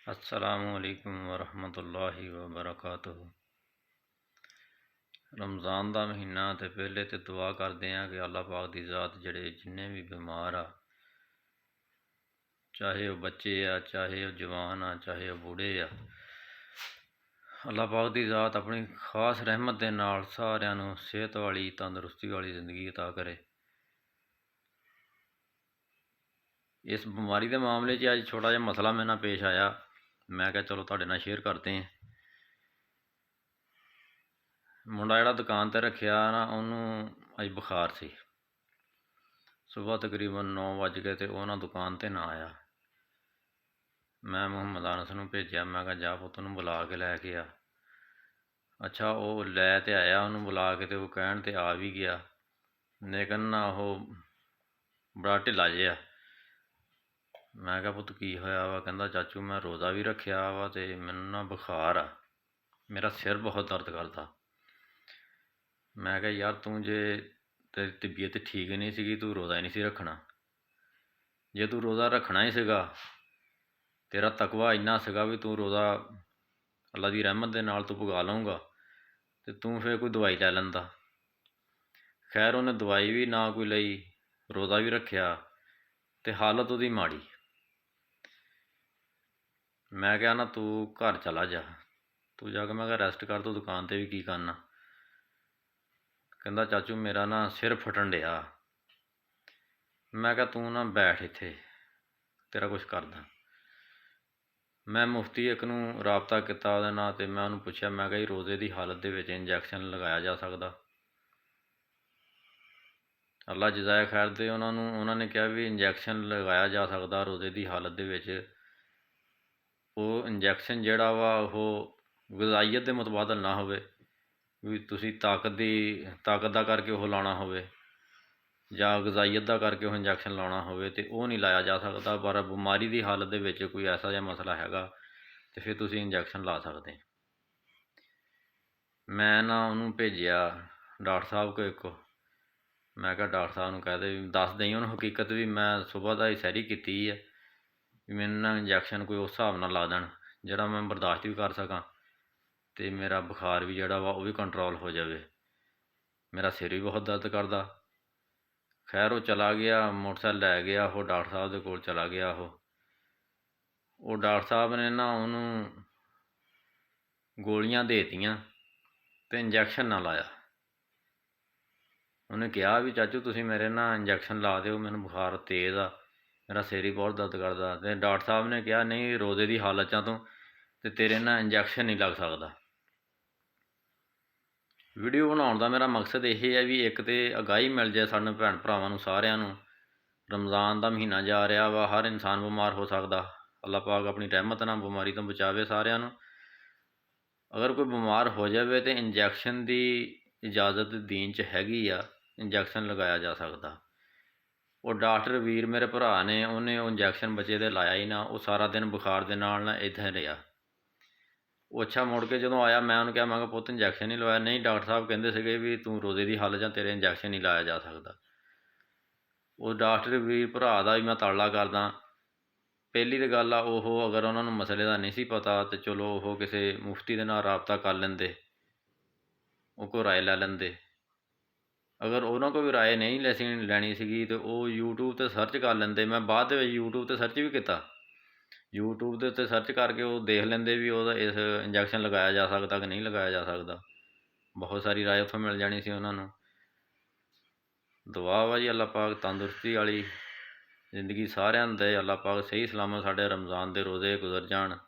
अस्सलामुअलैकुम वरहमतुल्लाहि वबरकातुहू। रमज़ान का महीना तो पहले तो दुआ करते हैं कि अल्लाह पाक की ज़ात जड़े जिन्ने भी बीमार आ, चाहे वह बच्चे आ, चाहे वह जवान आ, चाहे वह बूढ़े आ, अल्लाह पाक की ज़ात अपनी खास रहमत के नाल सारिਆਂ ਨੂੰ सेहत वाली तंदुरुस्ती वाली ज़िंदगी अता करे। इस बीमारी के मामले अज छोटा जिहा मसला मेरे नाल पेश आया, मैं क्या चलो तुहाडे नाल शेयर करते हैं। मुंडा जिहड़ा दुकान ते रखिया ना, उन्होंने अज बुखार सी। सुबह तकरीबन 9 बज गए तो वह ना दुकान ते ना आया। मैं मुहम्मद अनस नूं भेजिया, मैं कहा जा पुत्त नूं बुला के लैके आ। अच्छा वो लै ते आया, उन्होंने बुला के तो कहण ते आ भी गया, लेकिन ना वो बड़ा ढिला जिहा। मैं कहा पुत्त की होया वा? कहंदा चाचू मैं रोज़ा भी रखिया वा ते मैनूं ना बुखार आ, मेरा सिर बहुत दर्द करता। मैं कहा यार तू जे तेरी तबीयत ठीक नहीं सी, तू रोज़ा ही नहीं सी रखना। जे तू रोज़ा रखना ही सीगा, तेरा तकवा इन्ना सीगा भी तू रोज़ा अल्लाह की रहमत के नाल तू पुगा लऊँगा, तो तू फिर कोई दवाई लै लैंदा। खैर उन्हें दवाई भी ना कोई लई, रोज़ा भी रखिया, तो हालत उहदी माड़ी। मैं क्या ना तू घर चला जा, तू जाके मैं कहा रैस्ट कर, तू दुकान ते भी की करना। कहंदा चाचू मेरा ना सिर फटन डिया। मैं क्या तू ना बैठ इत्थे, तेरा कुछ करदा। मैं मुफ्ती एक नूं राबता किया उहदे नाल, ते मैं उहनूं पुछया, मैं कहा रोज़े की हालत दे विच इंजैक्शन लगाया जा सकदा? अल्लाह जज़ाए खैर दे, उन्होंने कहा भी इंजैक्शन लगाया जा सकदा रोज़े की हालत दे विच। वो इंजैक्शन जिहड़ा वा ओह गज़ाइयत के मुतबादल ना होवे, भी तुसी ताकत दा करके वो लाना होवे जां गज़ाइयत दा करके वो इंजैक्शन लाना होवे, तो वह नहीं लाया जा सकता। पर बीमारी की हालत दे विच कोई ऐसा जिहा मसला हैगा तो फिर तुसी इंजैक्शन ला सकते। मैं ना उन्होंने भेजिया डॉक्टर साहब को एक, मैं कहा डॉक्टर साहब नूं कह दे दस दें उन्होंने हकीकत भी, मैं सुबह का ही सैरी की है भी मैनूं ना इंजैक्शन कोई उस हिसाब नाल ला देण जिहड़ा मैं बर्दाश्त भी कर सकां, तो मेरा बुखार भी जिहड़ा वा भी कंट्रोल हो जाए। मेरा सिर भी बहुत दर्द करदा। खैर वो चला गया, मोटरसाइकिल लै गया, वो डॉक्टर साहब के कोल चला गया। वो डॉक्टर साहब ने ना उन्होंने गोलियां देतियां तो इंजैक्शन ना लाया। उन्हें कहा भी चाचू तुसी मेरे ना इंजैक्शन ला दो, मैनूं बुखार तेज़ आ, मेरा सिर ही बहुत दर्द करदा। तो डॉक्टर साहब ने कहा नहीं रोज़े की हालत तो तेरे ना इंजैक्शन नहीं लग सकता। वीडियो बनाने का मेरा मकसद यही है भी एक तो अगाही मिल जाए सानूं भैन भरावां सारिਆਂ ਨੂੰ। रमज़ान का महीना जा रहा वा, हर इंसान बीमार हो सकता। अल्लाह पाक अपनी रहमत नाल बीमारी तो बचावे सारिਆਂ ਨੂੰ। अगर कोई बीमार हो जाए तो इंजैक्शन की इजाज़त दीन च हैगी आ, इंजैक्शन लगाया जा सकता। वो डॉक्टर वीर मेरे भरा ने उन्हें वो इंजैक्शन बच्चे दे लाया ही ना, वो सारा दिन बुखार के नाल ना इत्थें रहा। वो अच्छा मुड़ के जो आया, मैं उन्हें कहा मैं पुत्त इंजैक्शन नहीं लवाया। नहीं डॉक्टर साहब कहते थे भी तू रोज़े की हालत तेरे इंजैक्शन नहीं लाया जा सकता। वो डॉक्टर वीर भरा का भी मैं ताड़ा करदा। पहली तो गल अगर उन्होंने मसले का नहीं सी पता तो चलो वो किसी मुफ्ती के नाल राबता कर लेंदे, वो कोई राय लै लेंदे। अगर उन्होंने को भी राय नहीं लैनी सी तो वो यूट्यूब पर सर्च कर लेंदे। मैं बाद यूट्यूब पर सर्च भी किया, यूट्यूब के उत्ते सर्च करके वो देख लेंदे भी वो इस इंजैक्शन लगाया जा सकता कि नहीं लगाया जा सकता। बहुत सारी राय उत्थों मिल जानी सी उन्होंने। दुआ वा जी अल्लाह पाक तंदुरुस्ती वाली जिंदगी सारिਆਂ ਨੂੰ दे, अल्लाह पाक सही सलामत साढ़े रमज़ान के रोज़े गुजर जान।